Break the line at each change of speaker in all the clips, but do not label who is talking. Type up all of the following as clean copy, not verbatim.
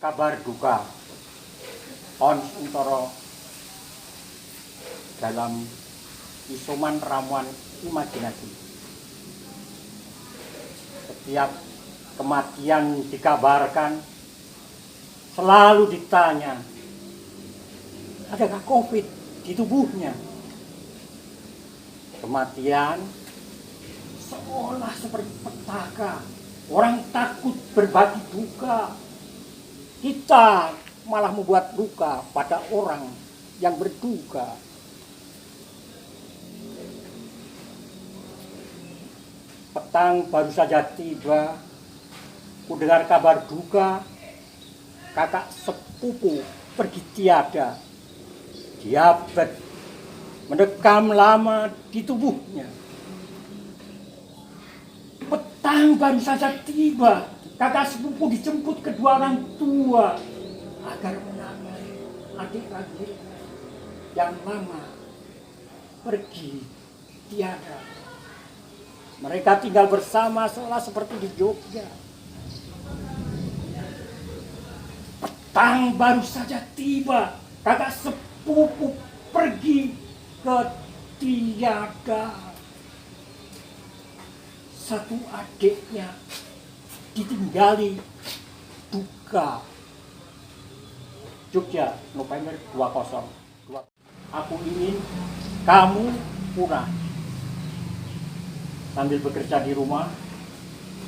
Kabar duka Ons Untoro dalam isoman ramuan imajinasi. Setiap kematian dikabarkan selalu ditanya, adakah COVID di tubuhnya? Kematian seolah seperti petaka, orang takut berbagi duka. Kita malah membuat duka pada orang yang berduka. Petang baru saja tiba, ku dengar kabar duka, kakak sepupu pergi tiada. Diabetes mendekam lama di tubuhnya. Petang baru saja tiba, kakak sepupu dijemput kedua orang tua agar menangani adik-adik yang lama pergi tiada. Mereka tinggal bersama seolah seperti di Jogja. Petang baru saja tiba, kakak sepupu pergi ke tiada. Satu adiknya ditinggali duka. Jogja, November 20. Aku ingin kamu punah. Sambil bekerja di rumah,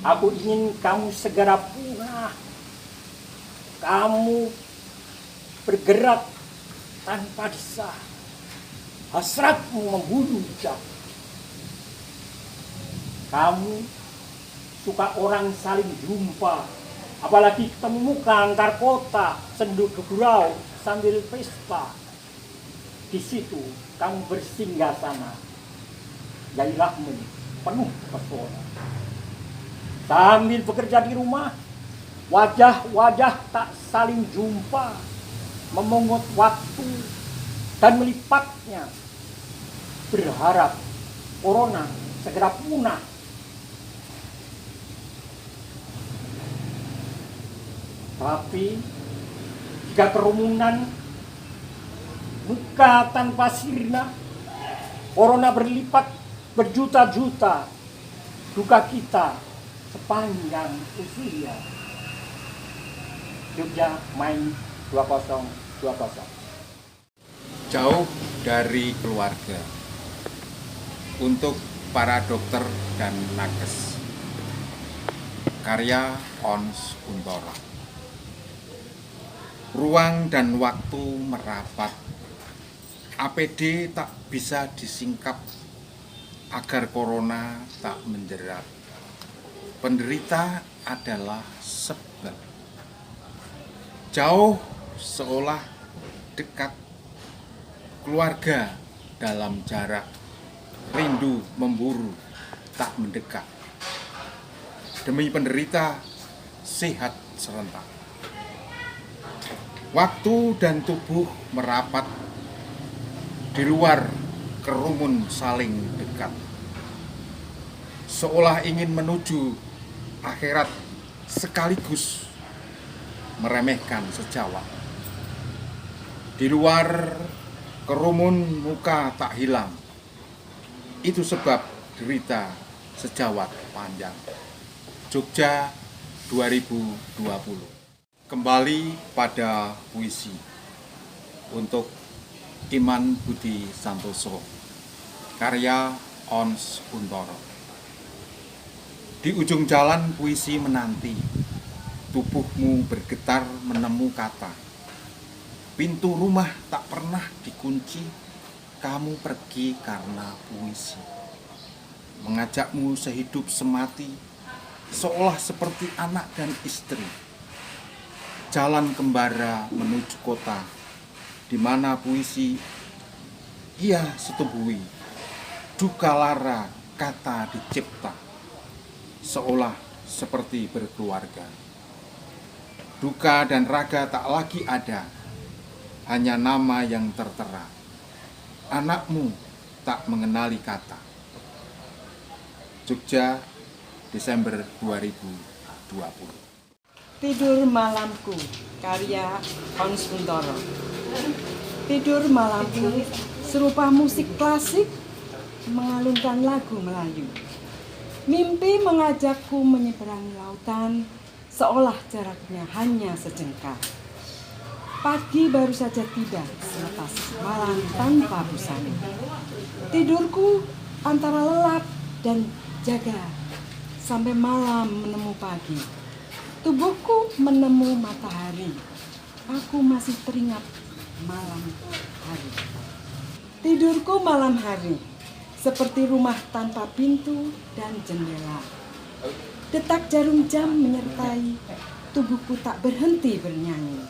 aku ingin kamu segera punah. Kamu bergerak tanpa desah. Hasratmu membunuh jam. Kamu suka orang saling jumpa, apalagi ketemu muka antar kota, sendu gurau sambil pesta. Di situ kamu bersinggah sana, gairahmu penuh pesona. Sambil bekerja di rumah, wajah-wajah tak saling jumpa, memungut waktu dan melipatnya, berharap corona segera punah. Tapi jika kerumunan, muka tanpa sirna, corona berlipat berjuta-juta, duka kita sepanjang usia. Jogja, Mei 2020.
Jauh dari keluarga. Untuk para dokter dan nakes. Karya Ons Untoro. Ruang dan waktu merapat. APD tak bisa disingkap agar corona tak menjerat. Penderita adalah sebab. Jauh seolah dekat. Keluarga dalam jarak. Rindu memburu tak mendekat. Demi penderita sehat serentak. Waktu dan tubuh merapat. Di luar kerumun saling dekat. Seolah ingin menuju akhirat sekaligus meremehkan sejawat. Di luar kerumun muka tak hilang. Itu sebab derita sejawat panjang. Jogja 2020. Kembali pada puisi untuk Iman Budi Santoso. Karya Ons Untoro. Di ujung jalan puisi menanti. Tubuhmu bergetar menemu kata. Pintu rumah tak pernah dikunci. Kamu pergi karena puisi. Mengajakmu sehidup semati, seolah seperti anak dan istri. Jalan kembara menuju kota, di mana puisi ia setubuhi. Duka lara kata dicipta, seolah seperti berkeluarga. Duka dan raga tak lagi ada, hanya nama yang tertera. Anakmu tak mengenali kata. Jogja, Desember 2020.
Tidur Malamku, karya Ons Kuntoro. Tidur malamku serupa musik klasik mengalunkan lagu Melayu. Mimpi mengajakku menyeberangi lautan, seolah jaraknya hanya sejengkal. Pagi baru saja tiba selepas malam tanpa busana. Tidurku antara lelap dan jaga sampai malam menemu pagi. Tubuhku menemu matahari. Aku masih teringat malam hari. Tidurku malam hari seperti rumah tanpa pintu dan jendela. Detak jarum jam menyertai tubuhku tak berhenti bernyanyi.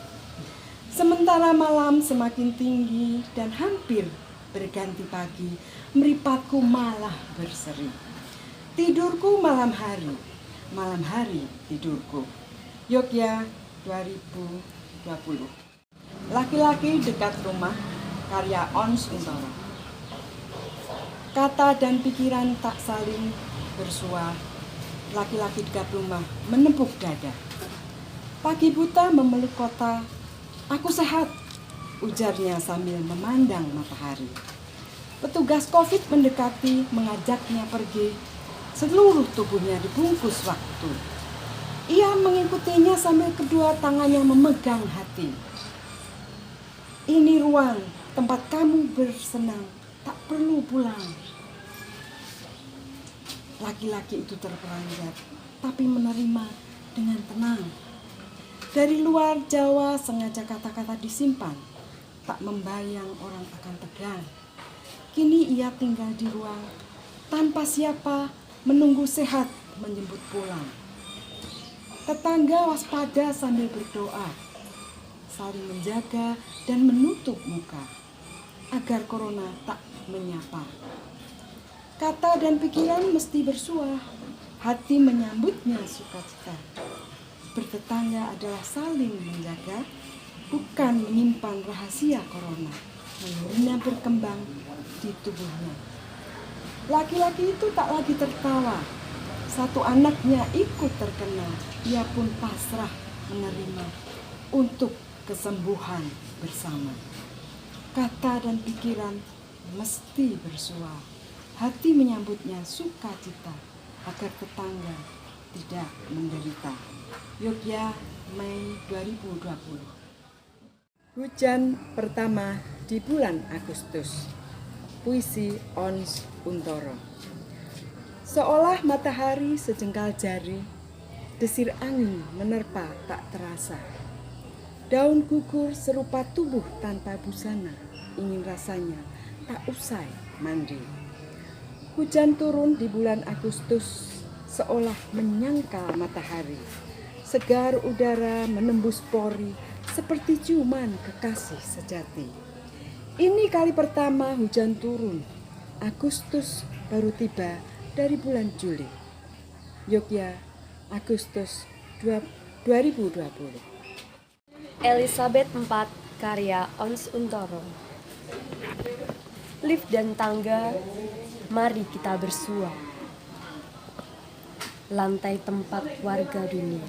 Sementara malam semakin tinggi dan hampir berganti pagi, mripatku malah berseri. Tidurku malam hari tidurku. Yogyakarta 2020. Laki-laki dekat rumah, karya Ons Kuntoro. Kata dan pikiran tak saling bersua. Laki-laki dekat rumah menepuk dada. Pagi buta memeluk kota. Aku sehat, ujarnya sambil memandang matahari. Petugas COVID mendekati, mengajaknya pergi. Seluruh tubuhnya dibungkus waktu. Ia mengikutinya sambil kedua tangannya memegang hati. Ini ruang tempat kamu bersenang, tak perlu pulang. Laki-laki itu terperanjat, tapi menerima dengan tenang. Dari luar Jawa sengaja kata-kata disimpan, tak membayang orang akan tegang. Kini ia tinggal di ruang, tanpa siapa menunggu sehat menjemput pulang. Tetangga waspada sambil berdoa, saling menjaga dan menutup muka, agar corona tak menyapa. Kata dan pikiran mesti bersuah, hati menyambutnya sukacita. Bertetangga adalah saling menjaga, bukan menyimpan rahasia corona. Melurinya berkembang di tubuhnya. Laki-laki itu tak lagi tertawa. Satu anaknya ikut terkena. Ia pun pasrah menerima untuk kesembuhan bersama. Kata dan pikiran mesti bersua. Hati menyambutnya sukacita agar tetangga tidak menderita. Yogyakarta, Mei 2020. Hujan pertama di bulan Agustus. Puisi Ons Kuntoro. Seolah matahari sejengkal jari, desir angin menerpa tak terasa. Daun gugur serupa tubuh tanpa busana, ingin rasanya tak usai mandi. Hujan turun di bulan Agustus, seolah menyangkal matahari. Segar udara menembus pori, seperti ciuman kekasih sejati. Ini kali pertama hujan turun. Agustus baru tiba dari bulan Juli. Yogyakarta, Agustus 2020.
Elizabeth IV, karya Ons Kuntoro. Lift dan tangga, mari kita bersua. Lantai tempat warga dunia.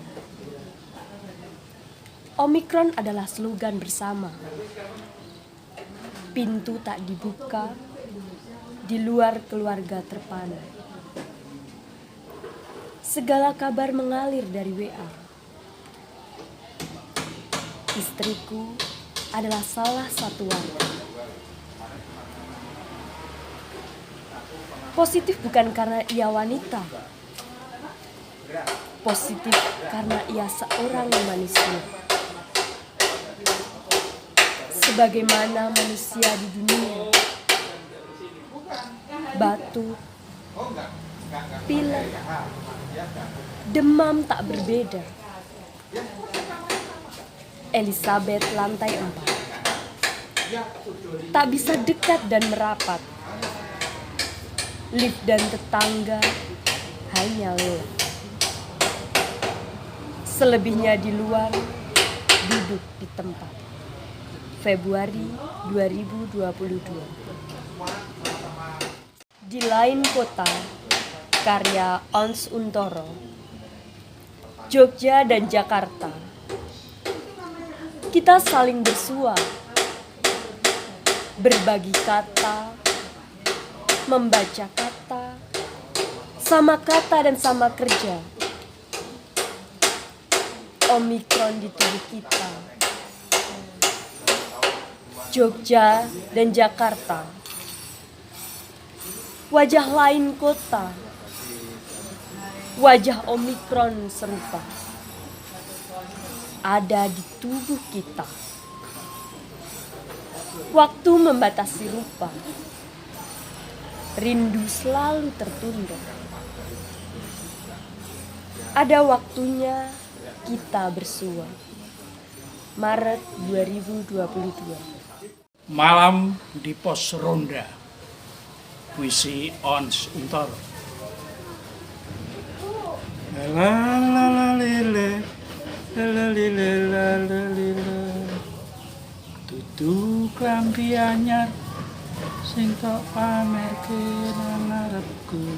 Omikron adalah slogan bersama. Pintu tak dibuka, di luar keluarga terpana. Segala kabar mengalir dari WA. Istriku adalah salah satu warga. Positif bukan karena ia wanita. Positif karena ia seorang manusia. Sebagaimana manusia di dunia, batuk, pilek, demam tak berbeda. Elizabeth lantai 4. Tak bisa dekat dan merapat. Lift dan tetangga hanya lewat. Selebihnya di luar, duduk di tempat. Februari 2022. Di lain kota, karya Ons Kuntoro. Jogja dan Jakarta. Kita saling bersua, berbagi kata, membaca kata, sama kata dan sama kerja. Omikron di tubuh kita. Jogja dan Jakarta. Wajah lain kota. Wajah Omikron serupa. Ada di tubuh kita. Waktu membatasi rupa. Rindu selalu tertunda. Ada waktunya kita bersua. Maret 2022.
Malam di Pos Ronda. Puisi Ons Untoro. Lalalele, lalalele, lalalele. Tutu klambi anyar sing tok pamerke nang ngarepku.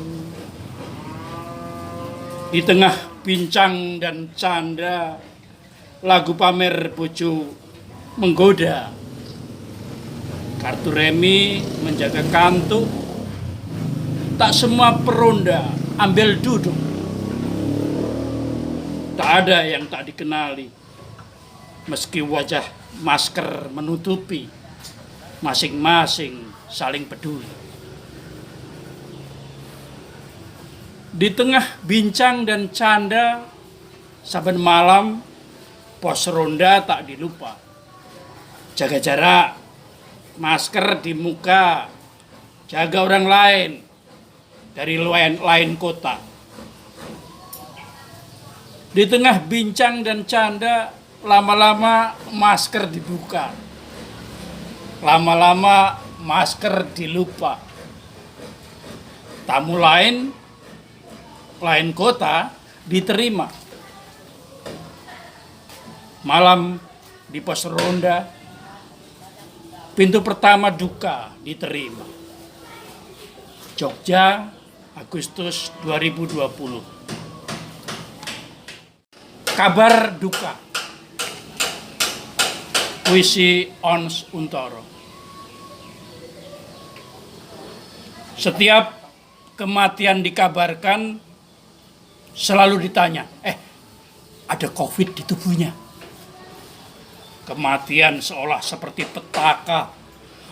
Di tengah bincang dan canda, lagu pamer bojo menggoda. Kartu remi menjaga kantuk, tak semua peronda ambil duduk. Tak ada yang tak dikenali, meski wajah masker menutupi, masing-masing saling peduli. Di tengah bincang dan canda, saben malam pos ronda tak dilupa. Jaga jarak, masker di muka, jaga orang lain dari lain kota. Di tengah bincang dan canda, lama-lama masker dibuka. Lama-lama masker dilupa. Tamu lain kota diterima. Malam di pos ronda, pintu pertama duka diterima. Jogja, Agustus 2020. Kabar duka. Puisi Ons Untoro. Setiap kematian dikabarkan, selalu ditanya, ada COVID di tubuhnya? Kematian seolah seperti petaka.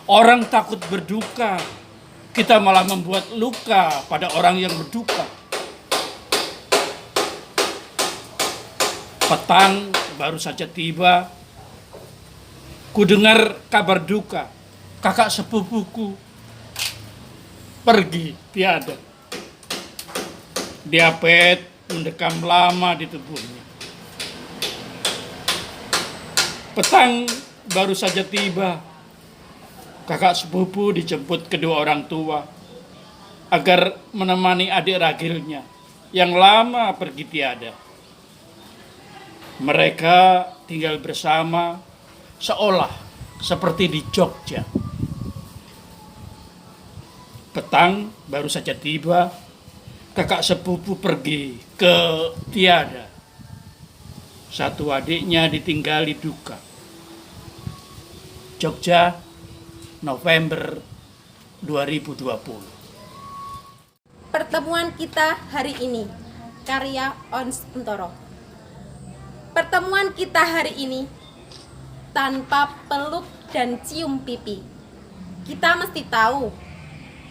Orang takut berduka, kita malah membuat luka pada orang yang berduka. Petang baru saja tiba, ku dengar kabar duka, kakak sepupuku pergi tiada. Diabetes mendekam lama di tubuhnya. Petang baru saja tiba, kakak sepupu dijemput kedua orang tua agar menemani adik ragilnya yang lama pergi tiada. Mereka tinggal bersama seolah seperti di Jogja. Petang baru saja tiba, kakak sepupu pergi ke tiada. Satu adiknya ditinggali duka. Jogja, November 2020.
Pertemuan kita hari ini, karya Ons Untoro. Pertemuan kita hari ini tanpa peluk dan cium pipi. Kita mesti tahu,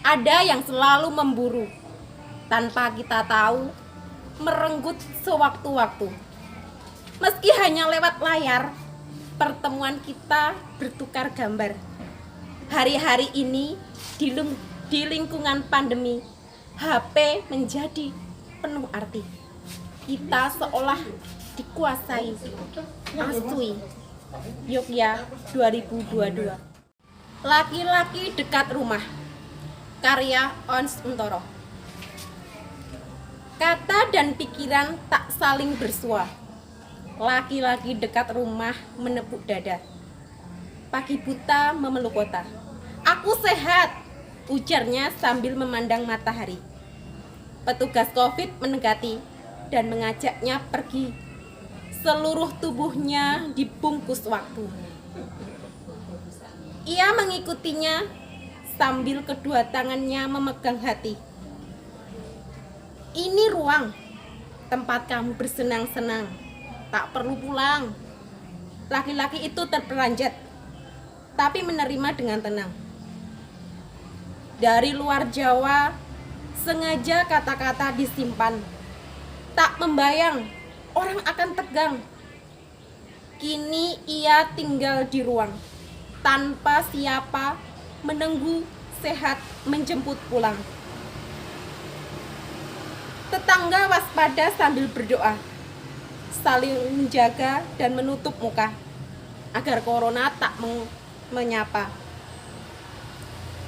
ada yang selalu memburu. Tanpa kita tahu, merenggut sewaktu-waktu. Meski hanya lewat layar, pertemuan kita bertukar gambar. Hari-hari ini di lingkungan pandemi, HP menjadi penuh arti. Kita seolah dikuasai. Asui, Yogyakarta 2022. Laki-laki dekat rumah, karya Ons Untoro. Kata dan pikiran tak saling bersua. Laki-laki dekat rumah menepuk dada. Pagi buta memeluk kota. Aku sehat, ujarnya sambil memandang matahari. Petugas COVID mendekati dan mengajaknya pergi seluruh tubuhnya dibungkus waktu. Ia mengikutinya sambil kedua tangannya memegang hati. Ini ruang tempat kamu bersenang-senang, tak perlu pulang. Laki-laki itu terperanjat, tapi menerima dengan tenang. Dari luar Jawa, sengaja kata-kata disimpan. Tak membayang, orang akan tegang. Kini ia tinggal di ruang, tanpa siapa menunggu sehat menjemput pulang. Tetangga waspada sambil berdoa, saling menjaga dan menutup muka, agar corona tak menyapa.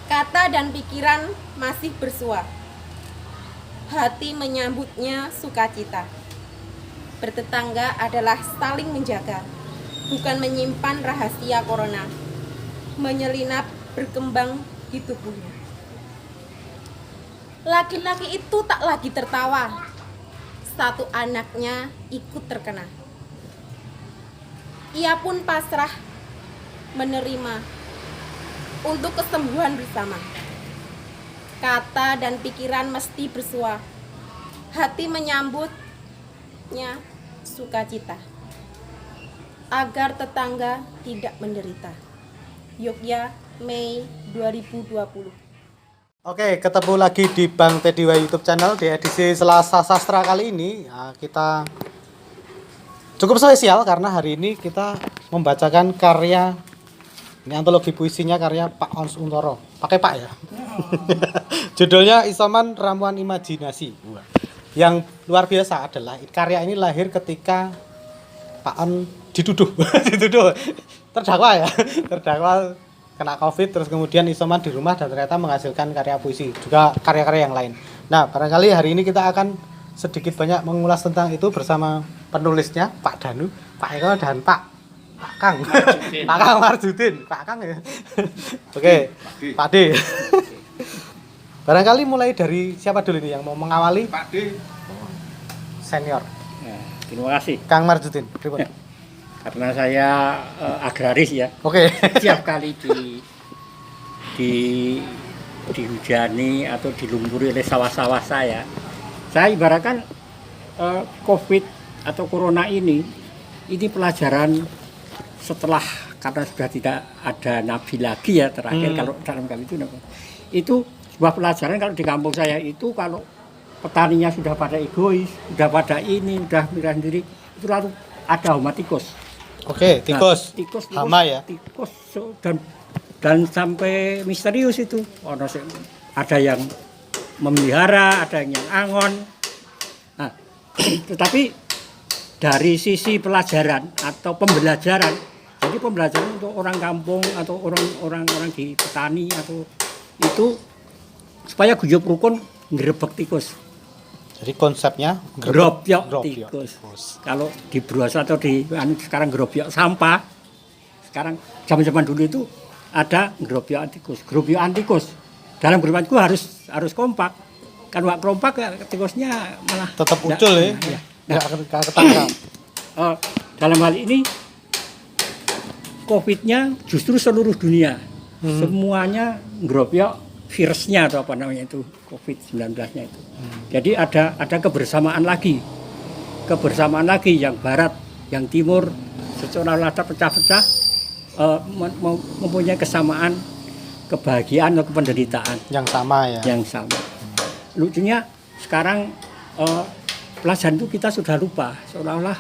Kata dan pikiran masih bersua. Hati menyambutnya sukacita. Bertetangga adalah saling menjaga, bukan menyimpan rahasia corona, menyelinap berkembang di tubuhnya. Laki-laki itu tak lagi tertawa. Satu anaknya ikut terkena. Ia pun pasrah menerima untuk kesembuhan bersama. Kata dan pikiran mesti bersua. Hati menyambutnya sukacita, agar tetangga tidak menderita. Yogyakarta, Mei 2020.
Oke, ketemu lagi di Bang Tediwa YouTube channel di edisi Selasa Sastra kali ini. Kita cukup spesial karena hari ini kita membacakan karya, ini antologi puisinya karya Pak Ons Untoro. Pakai Pak ya. Judulnya Isoman Ramuan Imajinasi. Yang luar biasa adalah karya ini lahir ketika Pak On dituduh terdakwa ya, terdakwa kena COVID, terus kemudian isoman di rumah dan ternyata menghasilkan karya puisi, juga karya-karya yang lain. Nah, barangkali hari ini kita akan sedikit banyak mengulas tentang itu bersama penulisnya, Pak Danu, Pak Eko, dan Pak Kang. Pak Kang Marjudin, Pak Kang ya. Oke, Pak D. Barangkali mulai dari siapa dulu nih yang mau mengawali?
Pak D.
Senior.
Ya, terima kasih.
Kang Marjudin. Pripun?
Karena saya agraris ya.
Oke.
Setiap kali dihujani atau dilumpuri oleh sawah-sawah saya ibaratkan COVID atau Corona ini pelajaran setelah, karena sudah tidak ada nabi lagi ya terakhir kalau dalam kami itu sebuah pelajaran. Kalau di kampung saya itu, kalau petaninya sudah pada egois, sudah pada ini, sudah mirah sendiri, itu lalu ada hama tikus.
Oke, tikus.
Nah, tikus
hama ya.
Tikus dan sampai misterius itu. Ada yang memelihara, ada yang angon. Nah, tetapi dari sisi pelajaran atau pembelajaran, jadi pembelajaran untuk orang kampung atau orang di petani atau itu supaya guyub rukun ngrebek tikus.
Jadi konsepnya
Grobyok tikus. Kalau di Bros atau sekarang grobyok sampah. Sekarang zaman dulu itu ada grobyok tikus. Grobyok tikus. Dalam bermainku harus kompak. Kan wak kompak ya, tikusnya malah
tetap muncul ya. Nggak akan ketangkap.
Dalam hal ini COVID-nya justru seluruh dunia. Semuanya grobyok virusnya atau apa namanya itu, COVID-19-nya itu. Jadi ada kebersamaan lagi yang barat, yang timur, seolah-olah terpecah-pecah, mempunyai kesamaan kebahagiaan atau penderitaan
yang sama ya.
Yang sama. Lucunya sekarang pelajaran itu kita sudah lupa, seolah-olah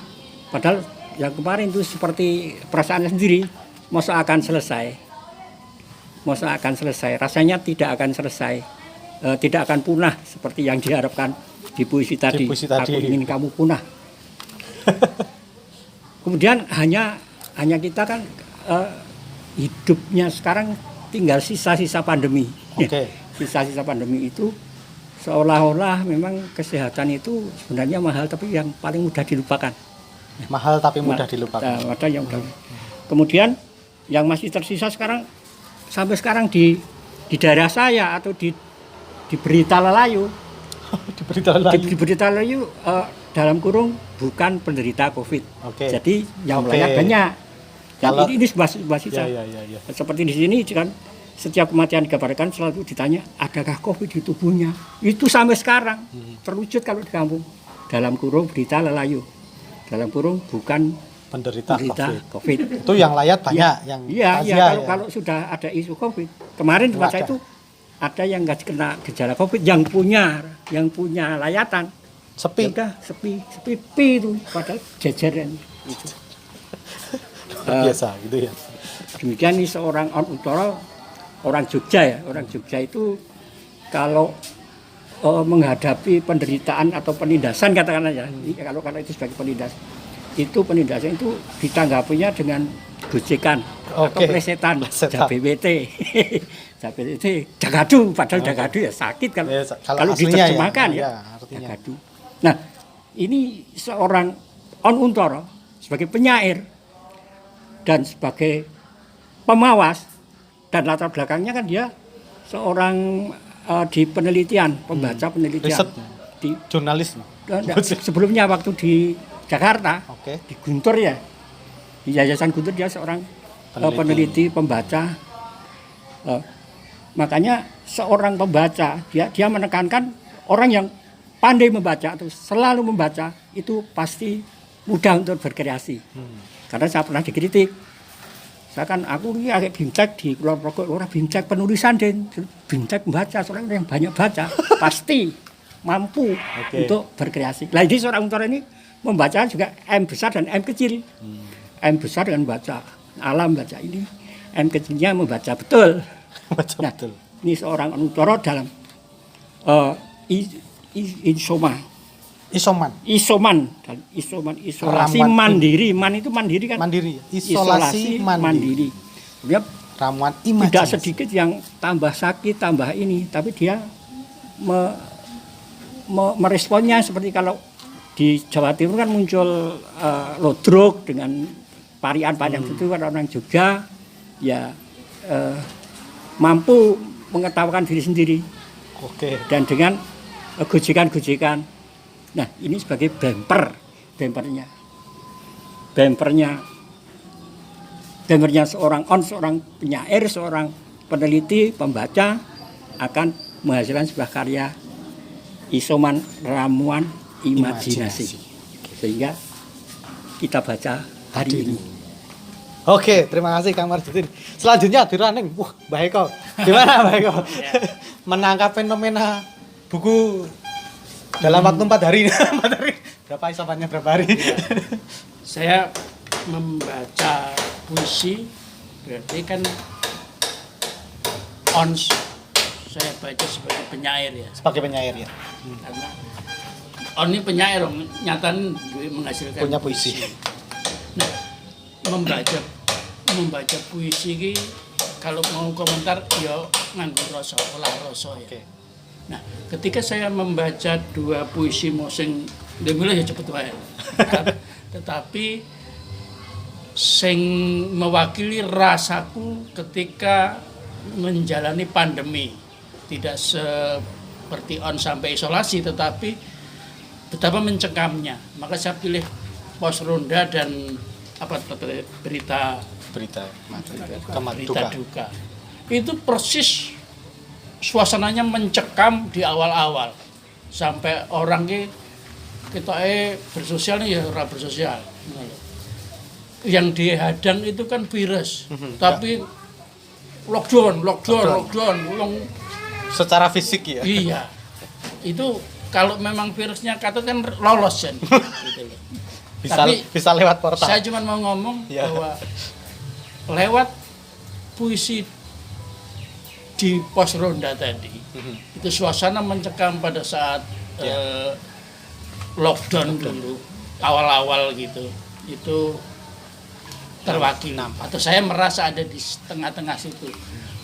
padahal yang kemarin itu seperti perasaannya sendiri, masa akan selesai, rasanya tidak akan selesai, tidak akan punah seperti yang diharapkan di puisi tadi. Aku ingin kamu punah. Kemudian hanya kita kan hidupnya sekarang tinggal sisa-sisa pandemi.
Oke.
Sisa-sisa pandemi itu seolah-olah memang kesehatan itu sebenarnya mahal, tapi yang paling mudah dilupakan.
Mahal tapi mudah dilupakan.
Kemudian yang masih tersisa sekarang, sampai sekarang di daerah saya atau di Berita Lelayu.
Di Berita Lelayu.
Di Berita Lelayu dalam kurung bukan penderita COVID.
Oke.
Jadi yang
Oke.
melayat banyak. Dan
Kalau-
ini sebuah sisa.
Ya.
Seperti di sini kan setiap kematian dikabarkan selalu ditanya adakah COVID di tubuhnya. Itu sampai sekarang terwujud kalau di kampung. Dalam kurung berita lelayu. Dalam kurung bukan
Penderita
penderita
COVID.
COVID.
Itu yang layat banyak, yang
Iya,
razia ya.
kalau sudah ada isu COVID. Kemarin tempat saya
Ada.
itu ada yang nggak kena gejala COVID, yang punya layatan.
Sepi.
Ya udah sepi itu padahal jajaran itu.
Biasa gitu ya.
Demikian nih seorang orang Jogja ya, orang Jogja itu kalau menghadapi penderitaan atau penindasan katakanlah ya, kalau itu sebagai penindasan itu ditanggapinya dengan gojekan atau
Oke.
plesetan,
Plesetan.
JBWT. JBWT jagadu, padahal jagadu ya sakit kalau
Ya, kalau
kalau
aslinya
diterjemahkan
ya,
ya,
artinya.
jagadu. Nah, ini seorang On Untoro sebagai penyair dan sebagai pemawas dan latar belakangnya kan dia seorang di penelitian, pembaca penelitian.
Riset.
Di,
Jurnalis.
sebelumnya waktu di Jakarta,
Oke.
di Guntur ya, di Yayasan Guntur dia seorang peneliti, pembaca. Makanya seorang pembaca dia menekankan orang yang pandai membaca atau selalu membaca itu pasti mudah untuk berkreasi. Karena saya pernah dikritik. Saya kan aku ini agak bincak di Kulon Progo, orang bincak penulisan dan bincak membaca, seorang yang banyak baca pasti mampu untuk berkreasi. Nah ini seorang Untoro ini membaca juga M besar dan M kecil. M besar dengan baca alam baca ini, M kecilnya membaca betul.
Baca
Nah,
betul.
ini seorang Untoro dalam isoman dan isolasi
Ramuan
mandiri. Man itu mandiri kan?
Mandiri. Isolasi mandiri.
Dia
Ramuan
tidak
imajinasi.
sedikit yang tambah sakit, tambah ini, tapi dia meresponnya seperti kalau di Jawa Timur kan muncul lodrok dengan parian-parian itu kan orang Jogja ya mampu mengetawakan diri sendiri
Oke.
dan dengan gojekan-gojekan. Nah ini sebagai bempernya seorang penyair, seorang peneliti, pembaca akan menghasilkan sebuah karya isoman ramuan imajinasi. Sehingga kita baca hari ini.
Oke, terima kasih Kang Marjuddin. Selanjutnya Diraning. Wah, Mbak Eko. Gimana Mbak Eko? Menangkap fenomena buku dalam waktu 4 hari. 4 hari. Berapa isapannya berapa hari?
Saya membaca puisi berarti kan saya baca sebagai penyair ya,
Sebagai penyair ya.
karena ini penyair nyatanya menghasilkan
Punya puisi.
Nah, membaca puisi ini kalau mau komentar ya nganggo rasa olah rasa ya.
Oke.
Nah, ketika saya membaca 2 puisi mau sing mulai ya cepet wae. Tetapi sing mewakili rasaku ketika menjalani pandemi. Tidak seperti sampai isolasi, tetapi betapa mencekamnya. Maka saya pilih pos ronda dan berita duka. Itu persis suasananya mencekam di awal-awal sampai orang kita bersosial nih ya orang bersosial. Yang dihadang itu kan virus, tapi lockdown.
Secara fisik ya.
Iya, itu kalau memang virusnya kata kan lolos kan. Gitu loh.
Bisa lewat portal.
Saya cuma mau ngomong
Ya.
bahwa lewat puisi di pos ronda tadi, itu suasana mencekam pada saat lockdown dulu, awal-awal gitu, itu terwakili. Atau saya merasa ada di tengah-tengah situ,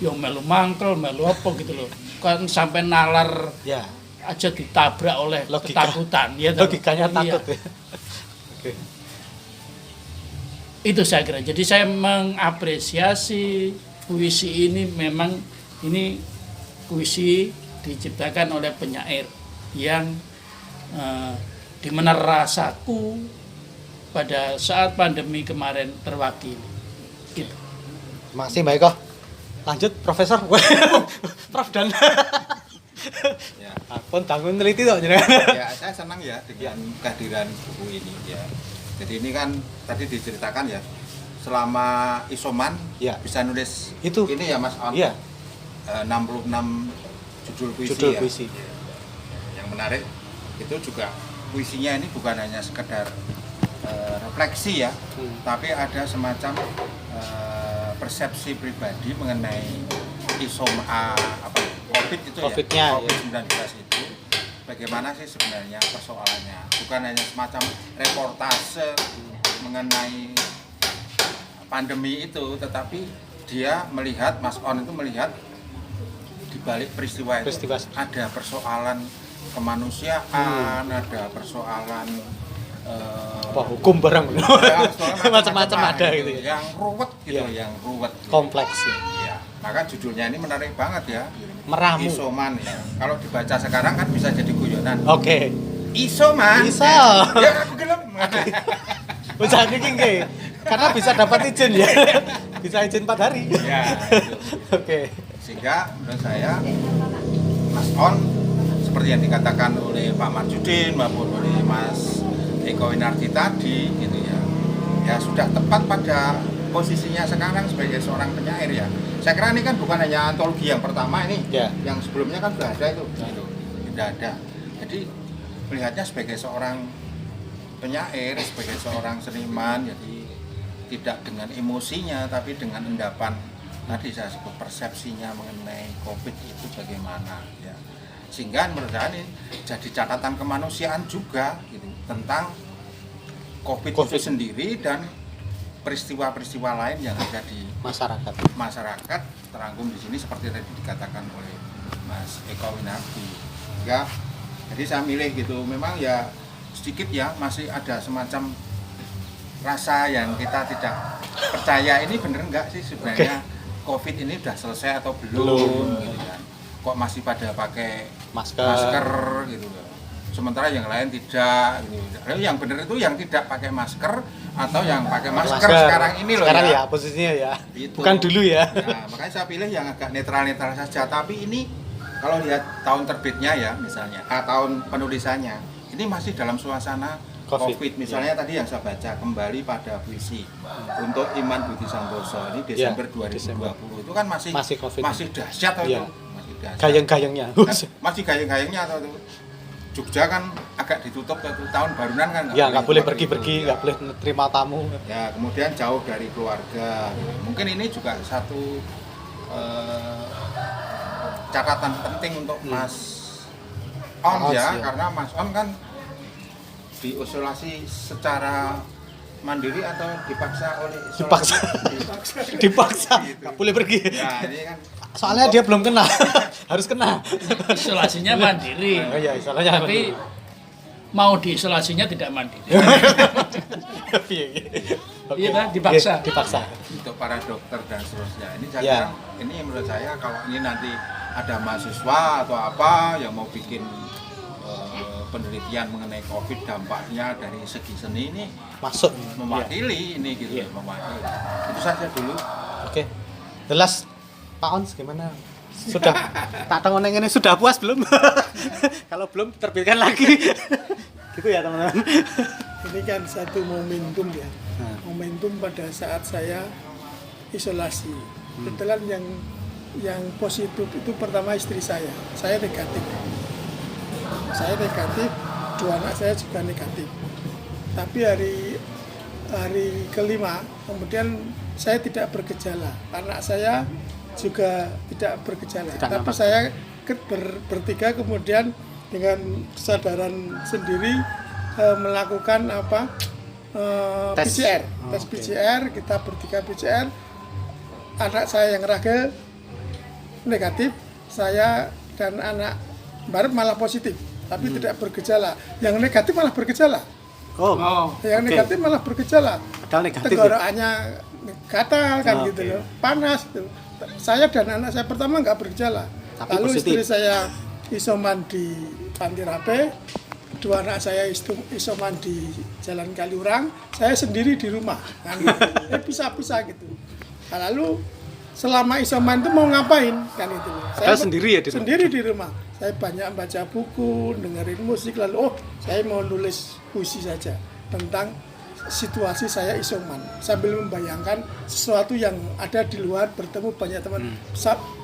yang melu mangkel, melu apa gitu loh, kan sampai nalar
Ya.
aja ditabrak oleh ketakutan. Ya,
Logikanya
iya.
takut ya. Oke.
Itu saya kira. Jadi saya mengapresiasi puisi ini, memang ini puisi diciptakan oleh penyair yang di mana rasaku pada saat pandemi kemarin terwakili. Gitu.
Makasih Mbak Eko. Lanjut Profesor. Prof Dan.
Ya.
Pun tanggung neliti toh jenengan.
Ya, saya senang ya dengan kehadiran buku ini ya. Jadi ini kan tadi diceritakan ya, selama isoman
Ya.
bisa nulis
Itu.
ini ya Mas On.
Iya.
66 judul puisi
Judul
ya.
puisi.
Yang menarik itu juga puisinya ini bukan hanya sekedar refleksi ya, tapi ada semacam persepsi pribadi mengenai COVID itu
COVID-nya,
ya, COVID-19 itu bagaimana sih sebenarnya persoalannya, bukan hanya semacam reportase mengenai pandemi itu, tetapi dia melihat, Mas On itu melihat di balik peristiwa itu ada persoalan kemanusiaan, ada persoalan
hukum barang
ya,
macam-macam ada gitu ya.
yang ruwet gitu,
Ya.
yang ruwet
Kompleks ya.
ya. Maka judulnya ini menarik banget ya,
Meramu.
Isoman ya. Kalau dibaca sekarang kan bisa jadi guyonan.
Oke.
Isoman.
Iso.
Ya aku gelem.
Bisa bikin ke. Karena bisa dapat izin ya. Bisa izin 4 hari.
Ya. Gitu.
Oke.
Sehingga menurut saya Mas On seperti yang dikatakan oleh Pak Marjudin maupun oleh Mas Eko Winardi tadi gitu ya. Ya sudah tepat pada posisinya sekarang sebagai seorang penyair ya. Saya kira ini kan bukan hanya antologi yang pertama ini,
Ya.
yang sebelumnya kan sudah ada itu, gitu. Sudah ada. Jadi melihatnya sebagai seorang penyair, sebagai seorang seniman, jadi tidak dengan emosinya, tapi dengan endapan tadi saya sebut persepsinya mengenai COVID itu bagaimana ya. Sehingga menurut saya ini jadi catatan kemanusiaan juga gitu, tentang COVID itu sendiri dan peristiwa-peristiwa lain yang ada di masyarakat terangkum di sini seperti tadi dikatakan oleh Mas Eko Winardi. Ya, jadi saya milih gitu. Memang ya sedikit ya masih ada semacam rasa yang kita tidak percaya ini bener enggak sih sebenarnya COVID ini udah selesai atau belum gitu kan. Kok masih pada pakai masker gitu loh. Sementara yang lain tidak gitu. Yang benar itu yang tidak pakai masker atau yang pakai masker sekarang ini loh
sekarang
ya.
ya posisinya ya.
Itu.
Bukan dulu ya.
Nah, makanya saya pilih yang agak netral-netral saja. Tapi ini kalau lihat tahun terbitnya ya misalnya, tahun penulisannya, ini masih dalam suasana COVID. Misalnya tadi yang saya baca kembali pada puisi untuk Iman Budi Santoso ini Desember 2020 itu kan masih dahsyat atau itu. Masih dahsyat.
Gayeng-gayengnya.
Masih gayeng-gayengnya atau itu. Jogja kan agak ditutup tahun barunan kan
nggak boleh pergi-pergi, nggak boleh terima tamu
ya, kemudian jauh dari keluarga. Mungkin ini juga satu catatan penting untuk Mas On ya, karena Mas On kan diisolasi secara mandiri atau dipaksa oleh
dipaksa nggak boleh pergi
ya, ini kan
soalnya dia belum kena harus kena
Isolasinya mandiri.
Oh iya, isolasinya
tapi mau diisolasinya tidak mandiri. Iya kan, dipaksa.
Untuk para dokter dan seterusnya. Ini saya kira, ini menurut saya kalau ini nanti ada mahasiswa atau apa yang mau bikin penelitian mengenai COVID, dampaknya dari segi seni ini
masuk
mewakili ini gitu ya, mewakili. Itu saja dulu.
Oke. Jelas Pak Ons gimana? Sudah tak tahu ini sudah puas belum? Kalau belum terbitkan lagi. Gitu ya teman-teman.
Ini kan satu momentum ya. Momentum pada saat saya isolasi. Kebetulan yang positif itu pertama istri saya. Saya negatif. Dua anak saya juga negatif. Tapi hari kelima kemudian saya tidak bergejala. Anak saya juga tidak bergejala. Tapi saya bertiga kemudian dengan kesadaran sendiri melakukan PCR, tes PCR, kita bertiga PCR. Anak saya yang ragil negatif, saya dan anak baru malah positif, tapi tidak bergejala. Yang negatif malah bergejala. Yang negatif malah bergejala. Tenggorokannya gatal kan gitu loh, panas tuh. Saya dan anak saya pertama nggak bergejala. Lalu istri saya isoman di Panti Rape, kedua anak saya isoman di Jalan Kaliurang, saya sendiri di rumah. Kan gitu. Pisah-pisah gitu. Nah, lalu selama isoman itu mau ngapain kan itu? Saya
sendiri ya di rumah?
Sendiri di rumah. Saya banyak baca buku, dengerin musik, lalu saya mau nulis puisi saja tentang situasi saya isoman sambil membayangkan sesuatu yang ada di luar, bertemu banyak teman.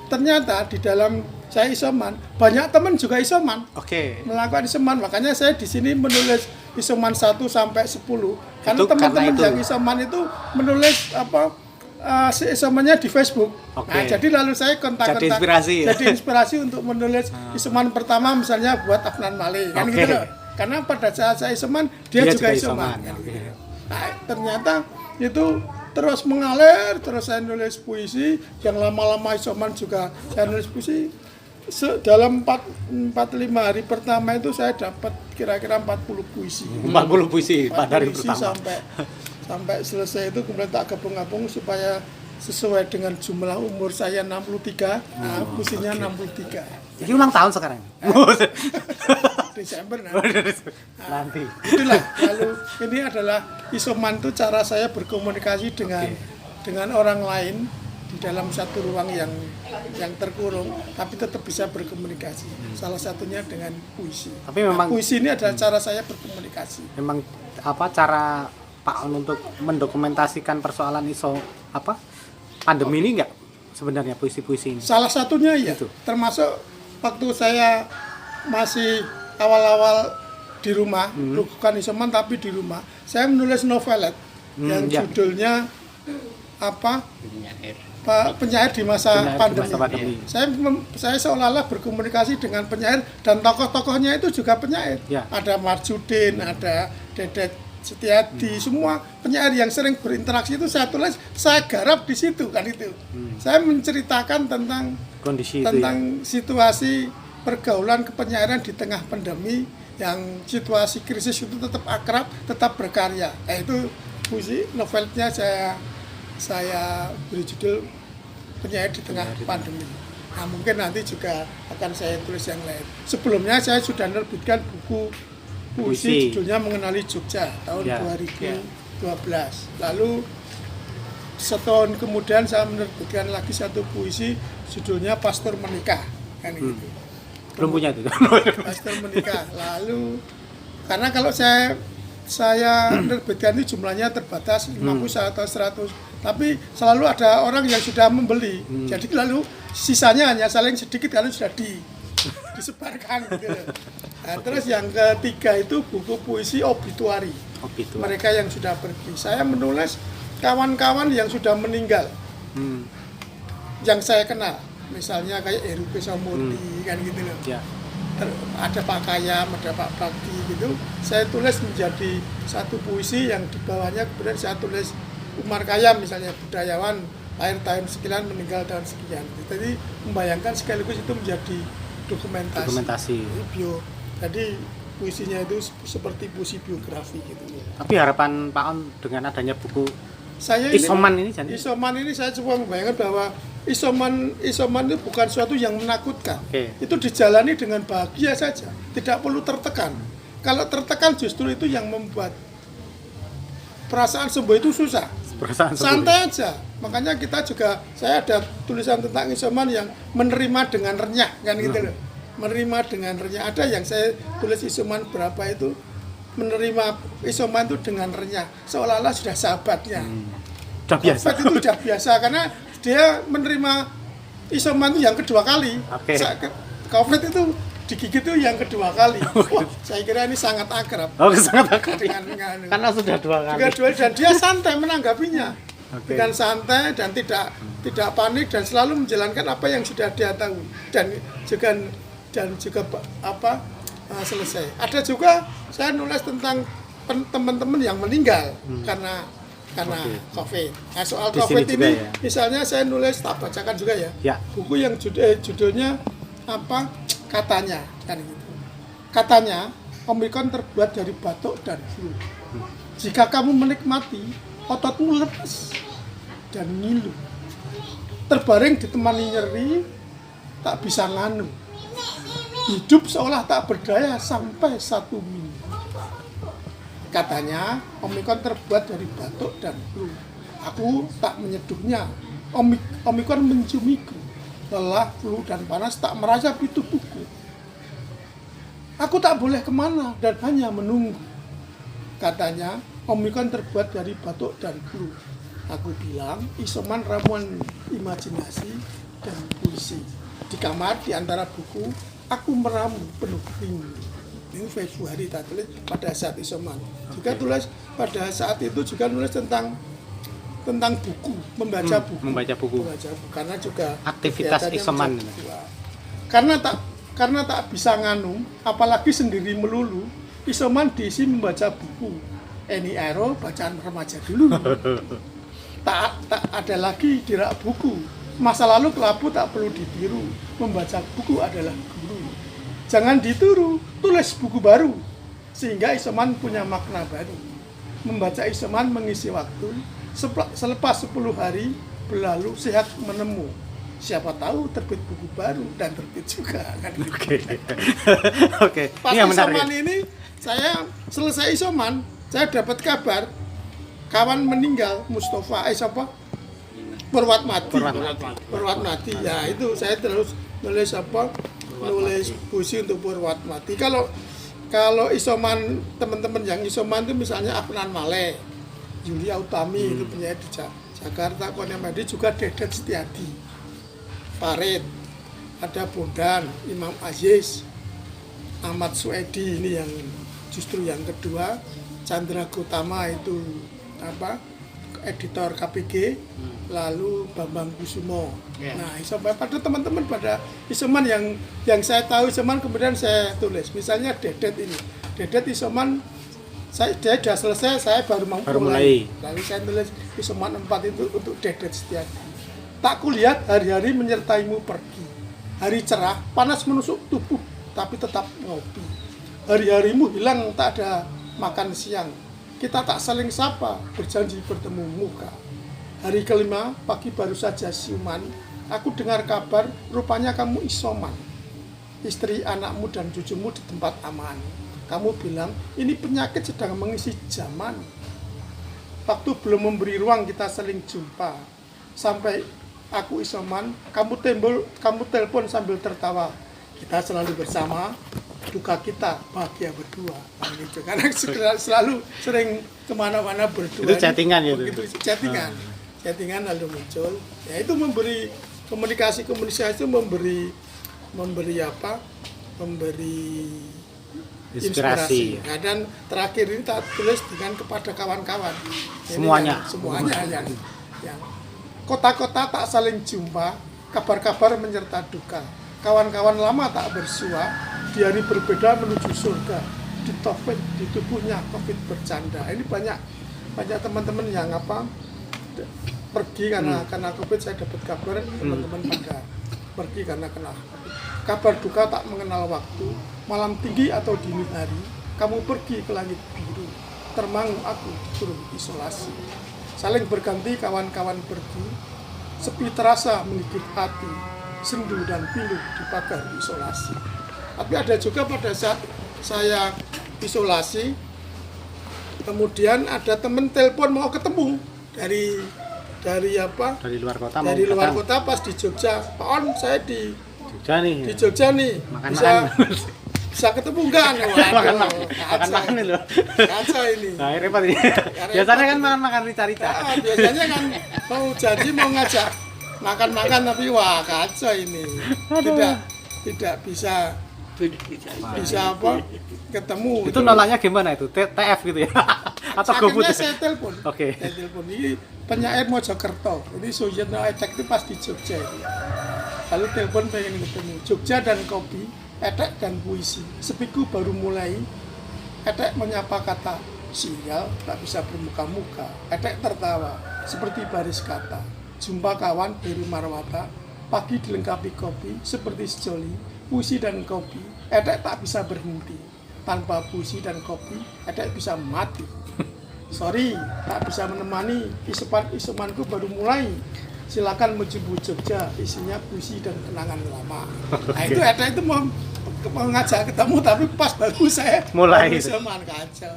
Ternyata di dalam saya isoman banyak teman juga isoman. Melakukan isoman, makanya saya di sini menulis isoman 1 sampai 10 karena teman-teman yang isoman itu menulis isomannya di Facebook. Nah, jadi lalu saya kontak-kontak jadi inspirasi untuk menulis isoman pertama misalnya buat Afnan Malik kan gitu loh. Karena pada saat saya isoman dia juga isoman. Kan gitu. Nah, ternyata itu terus mengalir, terus saya nulis puisi, yang lama-lama isoman juga saya nulis puisi. Dalam 4-5 hari pertama itu saya dapat kira-kira 40 puisi.
40 puisi pada hari
puisi
pertama.
Sampai selesai itu kemudian tak gabung-gabung supaya sesuai dengan jumlah umur saya 63, nah puisinya 63.
Jadi ulang tahun sekarang.
Desember
nanti.
Itulah. Lalu ini adalah isoman itu cara saya berkomunikasi dengan orang lain di dalam satu ruang yang terkurung, tapi tetap bisa berkomunikasi. Salah satunya dengan puisi.
Tapi memang
puisi ini adalah cara saya berkomunikasi.
Memang cara Pak On untuk mendokumentasikan persoalan pandemi ini enggak sebenarnya puisi-puisi ini?
Salah satunya ya. Termasuk waktu saya masih awal-awal di rumah, bukan isoman tapi di rumah, saya menulis novelet yang judulnya penyair di masa pandemi. Saya seolah-olah berkomunikasi dengan penyair dan tokoh-tokohnya itu juga penyair. Ada Marjudin, ada Dedet Setiadi, semua penyair yang sering berinteraksi itu saya tulis, saya garap di situ kan itu. Saya menceritakan tentang
kondisi
tentang situasi pergaulan kepenyairan di tengah pandemi, yang situasi krisis itu tetap akrab, tetap berkarya. Itu puisi novelnya saya beri judul Penyair di Tengah Pandemi. Nah, mungkin nanti juga akan saya tulis yang lain. Sebelumnya saya sudah menerbitkan buku puisi judulnya Mengenali Jogja tahun 2012. Lalu setahun kemudian saya menerbitkan lagi satu puisi judulnya Pastor Menikah kan gitu.
Belum punya itu.
Pastor Menikah. Lalu karena kalau saya menerbitkan itu jumlahnya terbatas 50 atau 100, tapi selalu ada orang yang sudah membeli. Jadi lalu sisanya hanya saling sedikit karena sudah disebarkan gitu. Nah, terus yang ketiga itu buku puisi obituari. Mereka yang sudah pergi. Saya menulis kawan-kawan yang sudah meninggal, yang saya kenal, misalnya kayak Heru Kesomurti kan gitu loh. Ada Pak Kayam, ada Pak Bakti gitu. Saya tulis menjadi satu puisi yang di bawahnya kemudian saya tulis Umar Kayam misalnya, budayawan, lahir tahun sekian, meninggal tahun sekian. Jadi membayangkan sekaligus itu menjadi dokumentasi. Jadi puisinya itu seperti puisi biografi gitu.
Tapi harapan Pak On dengan adanya buku
Isoman ini saya coba membayangkan bahwa isoman itu bukan suatu yang menakutkan. Itu dijalani dengan bahagia saja, tidak perlu tertekan. Kalau tertekan justru itu yang membuat perasaan sembuh itu susah. Santai aja. Makanya saya ada tulisan tentang isoman yang menerima dengan renyah kan gitu loh. Menerima dengan renyah. Ada yang saya tulis isoman berapa itu menerima isoman itu dengan renyah, seolah-olah sudah sahabatnya.
Udah biasa.
Itu sudah biasa karena dia menerima isoman itu yang kedua kali. Covid itu digigit itu yang kedua kali. Wah, saya kira ini sangat akrab.
Sangat akrab. Karena sudah dua kali.
Dan dia santai menanggapinya. Dengan santai dan tidak panik dan selalu menjalankan apa yang sudah dia tahu dan juga selesai. Ada juga saya nulis tentang teman-teman yang meninggal karena COVID. Nah, soal
di
COVID ini misalnya saya nulis, tak bacakan juga ya. Buku yang judulnya katanya kan gitu. Katanya Omikron terbuat dari batuk dan flu. Jika kamu menikmati, ototmu lepas dan ngilu. Terbaring ditemani nyeri, tak bisa nganu. hidup seolah tak berdaya sampai 1 minggu. Katanya Omikron terbuat dari batuk dan flu. Aku tak menyeduhnya. Omikron menciumiku. Lelah, flu, dan panas tak merasapi tubuhku. Aku tak boleh kemana dan hanya menunggu. Katanya Omikron terbuat dari batuk dan flu. Aku bilang isoman ramuan imajinasi dan puisi. Di kamar di antara buku aku meramu penuh rindu. Ini Februari tak tulis pada saat isoman. Juga tulis pada saat itu juga nulis tentang buku, membaca buku. Karena juga
Aktivitas isoman.
Karena tak bisa nganum, apalagi sendiri melulu, isoman diisi membaca buku. Eni Aero bacaan remaja dulu. Tak ada lagi dirak buku. Masa lalu kelabu tak perlu ditiru. Membaca buku adalah guru. Jangan ditiru, tulis buku baru. Sehingga isoman punya makna baru. Membaca isoman mengisi waktu. Selepas 10 hari berlalu sehat menemu. Siapa tahu terbit buku baru dan terbit juga kan.
Oke.
Pas
Ini yang menarik.
isoman ini saya selesai isoman, saya dapat kabar kawan meninggal Mustafa siapa? Perwat mati. Ya itu saya terus nulis puisi untuk Perwat mati. Kalau isoman teman-teman yang isoman itu misalnya Afnan Maleh, Julia Utami itu penyanyi di Jakarta, Konya Madi juga Dedet Setiadi, Farid, ada Bondan, Imam Aziz, Ahmad Suedi ini yang justru yang kedua, Chandra Gautama itu editor KPG, lalu Bambang Kusumo. Nah, isoman pada teman-teman pada isoman yang saya tahu isoman kemudian saya tulis. Misalnya Dedet ini, Dedet isoman dia sudah selesai, saya baru mulai. Lalu saya tulis isoman 4 itu untuk Dedet Setiadi. Tak kulihat hari-hari menyertaimu pergi. Hari cerah, panas menusuk tubuh, tapi tetap ngopi. Hari-harimu hilang, tak ada makan siang. Kita tak saling sapa, berjanji bertemu muka. Hari kelima, pagi baru saja siuman. Aku dengar kabar, rupanya kamu isoman. Istri, anakmu, dan cucumu di tempat aman. Kamu bilang, ini penyakit sedang mengisi zaman. Waktu belum memberi ruang kita saling jumpa. Sampai aku isoman, kamu telepon sambil tertawa. Kita selalu bersama, duka kita bahagia berdua. Nah, gitu. Karena selalu sering kemana-mana berdua.
Itu chattingan ya?
Begitu chattingan lalu muncul. Ya itu memberi komunikasi itu memberi inspirasi. Nah, dan terakhir ini tak tulis dengan kepada kawan-kawan.
Semuanya
yang kota-kota tak saling jumpa, kabar-kabar menyerta duka. Kawan-kawan lama tak bersua, di hari berbeda menuju surga. Di tubuhnya COVID bercanda. Ini banyak teman-teman yang pergi karena COVID. Saya dapat kabar teman-teman pada pergi karena kena COVID. Kabar duka tak mengenal waktu. Malam tinggi atau dini hari, kamu pergi ke langit biru. Termangu aku disuruh isolasi. Saling berganti kawan-kawan pergi. Sepi terasa menggigit hati. Sendu dan pilu di pagar isolasi. Tapi ada juga pada saat saya isolasi, kemudian ada temen telepon mau ketemu dari
luar kota.
Dari luar kota pas di Jogja. Pak On, saya di
Jogja nih.
Bisa ketemu enggak?
Makan nih loh.
Kaca ini.
Nah, repot ini. Biasanya kan makan rica-rica.
Biasanya kan mau janji mau ngajak makan-makan tapi wah kacau ini. Tidak bisa ketemu.
Itu nolaknya gimana itu? TF gitu ya? Atau GoFood?
Akhirnya saya telepon.
Oke.
Saya telepon ini penyair Mojokerto. Ini Sujatno Etek itu pas di Jogja. Lalu telepon pengen ketemu. Jogja dan kopi, Etek dan puisi. Sepiku baru mulai. Etek menyapa kata sial, tak bisa bermuka-muka. Etek tertawa seperti baris kata. Jumpa kawan dari Marwata, pagi dilengkapi kopi seperti sejoli, puisi dan kopi. Etek tak bisa berhenti. Tanpa puisi dan kopi, Etek bisa mati. Sorry, tak bisa menemani. Isomanku baru mulai. Silakan menjemput Jogja, isinya puisi dan kenangan lama. Nah itu Etek itu mengajak ketemu tapi pas baru saya
Mulai.
baru Isoman kacau.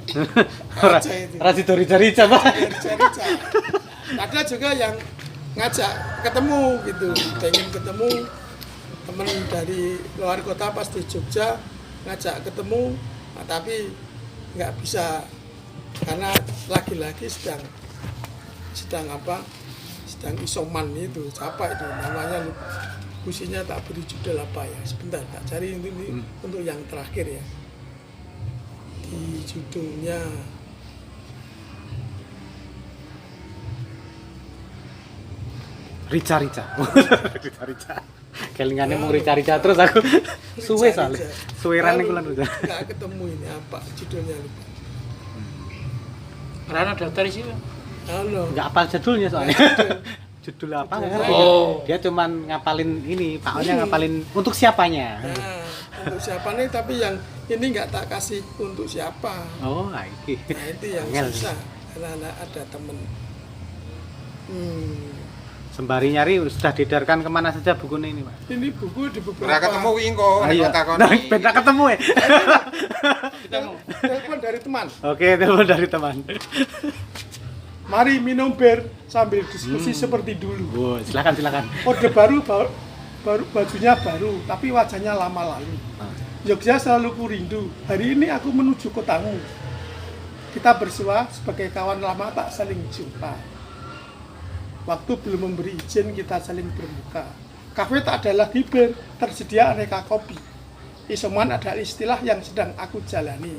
Ora
Kacau itu.
dicari-cari coba.
Rica. Ada juga yang ngajak ketemu gitu, pengen ketemu teman dari luar kota pas di Jogja ngajak ketemu, nah, tapi nggak bisa karena lagi-lagi sedang isoman itu, siapa itu namanya, musinya tak beri judul apa ya, sebentar tak cari ini untuk yang terakhir ya, di judulnya
Rica. Kelingannya mau rica terus aku suwe soalnya. Suweran iku lan Rica.
nggak ketemu ini apa judulnya lupa.
Rana daftar sih.
Halo.
Enggak hafal judulnya soalnya. Judul apa nggak ngerti.
Oh.
Dia cuman ngapalin ini, Paknya ngapalin untuk siapanya.
Nah, untuk siapa nih? Tapi yang ini nggak tak kasih untuk siapa.
Oh, iki.
Nah itu yang
Angel.
susah. Karena ada temen.
Sembari nyari sudah diedarkan kemana saja bukunya ini, Pak.
Ini buku di
Ora
beberapa.
ketemu winko,
Iya.
takoni.
Nah, beda ketemu ya.
Telepon dari teman.
Oke, telepon dari teman.
Mari minum bir sambil diskusi seperti dulu.
Wow, silakan.
Orde baru bajunya baru, tapi wajahnya lama lalu. Jogja selalu ku rindu. Hari ini aku menuju kotamu. Kita bersua sebagai kawan lama tak saling jumpa. Waktu belum memberi izin kita saling bermuka. Kafe tak ada lagi bir, tersedia aneka kopi. Isoman adalah istilah yang sedang aku jalani.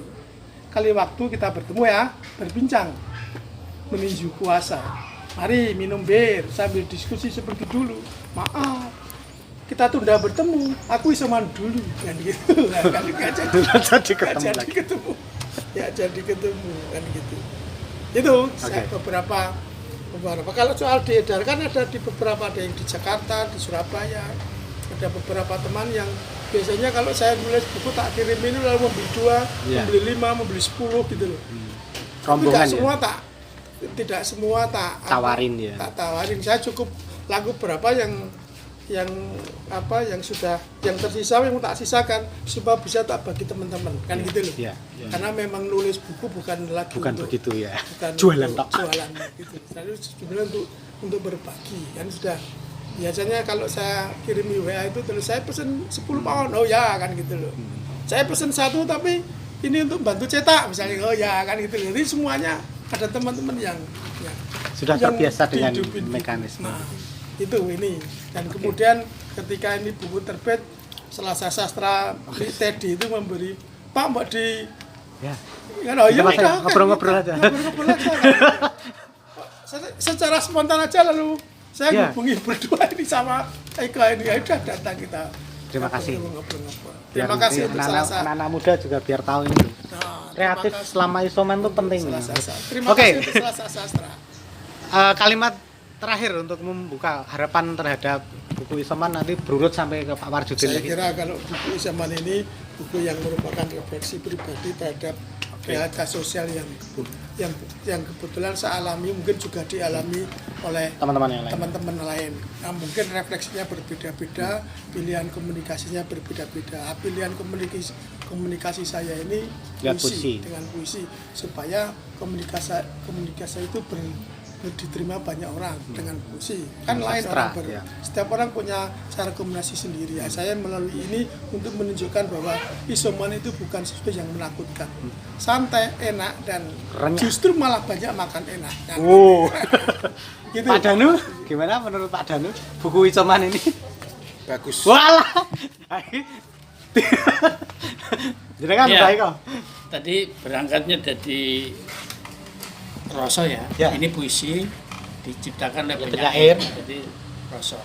Kali waktu kita bertemu ya, berbincang, meninju kuasa. Mari minum bir sambil diskusi seperti dulu. Maaf, kita tunda bertemu. Aku isoman dulu kan gitu. Nah, kan nggak jadi ketemu. Ya jadi ketemu kan gitu. Itu saya beberapa kalau soal diedarkan ada di beberapa, ada yang di Jakarta, di Surabaya, ada beberapa teman yang biasanya kalau saya nulis buku tak kirimin lalu membeli 2, membeli 5, membeli 10 gitu loh. Tapi tidak semua tak
tawarin ya.
Tak tawarin. Saya cukup lagu berapa yang sudah yang tersisa yang tak sisakan supaya bisa tak bagi teman-teman kan gitu loh.
Iya.
Karena memang nulis buku bukan lagi untuk
begitu ya.
bukan
Jualan
untuk
tok.
jualan gitu. Lalu sebenarnya untuk berbagi kan sudah. Biasanya kalau saya kirimi WA itu terus saya pesen 10 pound, oh ya kan gitu loh. Saya pesen 1 tapi ini untuk bantu cetak misalnya, oh ya kan gitu. Jadi semuanya ada teman-teman yang
Sudah
yang
terbiasa dengan
dihidupin.
mekanisme.
Nah, itu ini. Dan kemudian ketika ini buku terbit, Selasa Sastra Teddy itu memberi, Pak Mbak di
Ya.
kan, oh,
Kita
ya,
masih
udah,
ngobrol-ngobrol aja.
Ngobrol-ngobrol aja. Secara spontan aja lalu saya
Ya.
hubungi berdua ini sama Eka ini, ya udah datang kita.
Terima kasih.
Ngobrol-ngobrol.
Biar
Terima kasih untuk Selasa.
anak-anak muda juga biar tahu ini.
Nah, terima
Kreatif
kasih
selama isoman itu penting.
Selasa Sastra. Terima
Oke.
kasih untuk Selasa Sastra.
Kalimat terakhir untuk membuka harapan terhadap buku isoman nanti berurut sampai ke Pak Warjudin
Saya
lagi.
kira kalau buku Isoman ini buku yang merupakan refleksi pribadi terhadap realitas sosial yang kebetulan saya alami, mungkin juga dialami oleh
Teman-teman yang lain.
teman-teman lain. Nah, mungkin refleksinya berbeda-beda, pilihan komunikasinya berbeda-beda. Pilihan komunikasi saya ini
Lihat puisi.
dengan puisi supaya komunikasi itu diterima banyak orang dengan puisi. Kan lain
Sastra,
orang
ya.
setiap orang punya cara komunikasi sendiri. Ya, saya melalui ini untuk menunjukkan bahwa isoman itu bukan sesuatu yang menakutkan. Santai, enak, dan
Renyah.
justru malah banyak makan enak. Kan?
Wow.
Gitu.
Pak Danu, gimana menurut Pak Danu buku isoman ini?
Bagus.
Walah. Jadi kan
Ya.
baik kok.
Tadi berangkatnya dari Roso ya.
Ya.
Ini puisi diciptakan oleh
Penyair.
jadi Roso.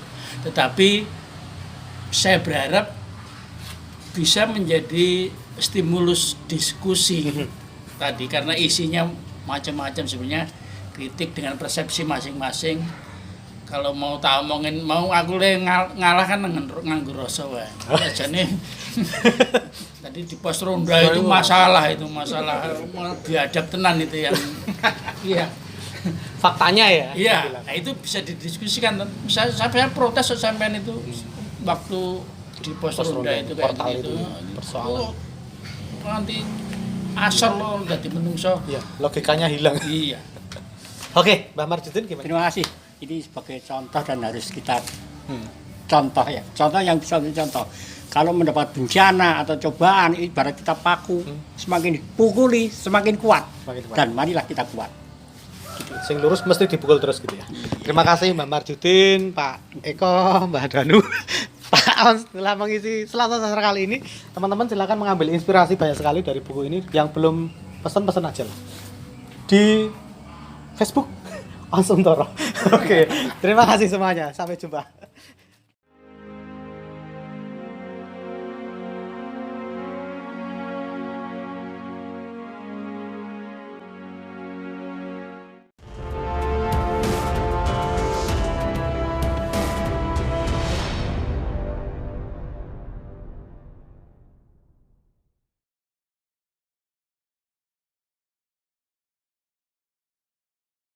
Tetapi saya berharap bisa menjadi stimulus diskusi tadi karena isinya macam-macam sebenarnya, kritik dengan persepsi masing-masing. Kalau mau tak omongin, mau aku ngalah kan nganggo rasa wae. Jane tadi di pos ronda itu masalah biadab tenan itu yang iya.
Faktanya ya.
Iya, nah itu bisa didiskusikan. Saya protes sampean itu waktu di pos
Pos
ronda
ronda
itu
itu,
kayak
portal
gitu.
itu, persoalan.
Oh, nanti asal lo dadi menungso.
Iya, logikanya hilang.
Iya.
Oke, Mbak Marjudin gimana?
Terima kasih. Ini sebagai contoh dan harus kita contoh ya. Contoh yang bisa dicontoh. Kalau mendapat bencana atau cobaan, ibarat kita paku, semakin dipukuli, semakin kuat.
Semakin kuat.
Dan marilah kita kuat.
Sing lurus mesti dipukul terus gitu ya. Terima kasih Mbak Marjudin, Pak Eko, Mbak Danu, Pak Ons telah mengisi Selasa Sastra kali ini. Teman-teman silakan mengambil inspirasi banyak sekali dari buku ini. Yang belum pesan aja lah. Di Facebook Ons Untoro. Oke, terima kasih semuanya. Sampai jumpa.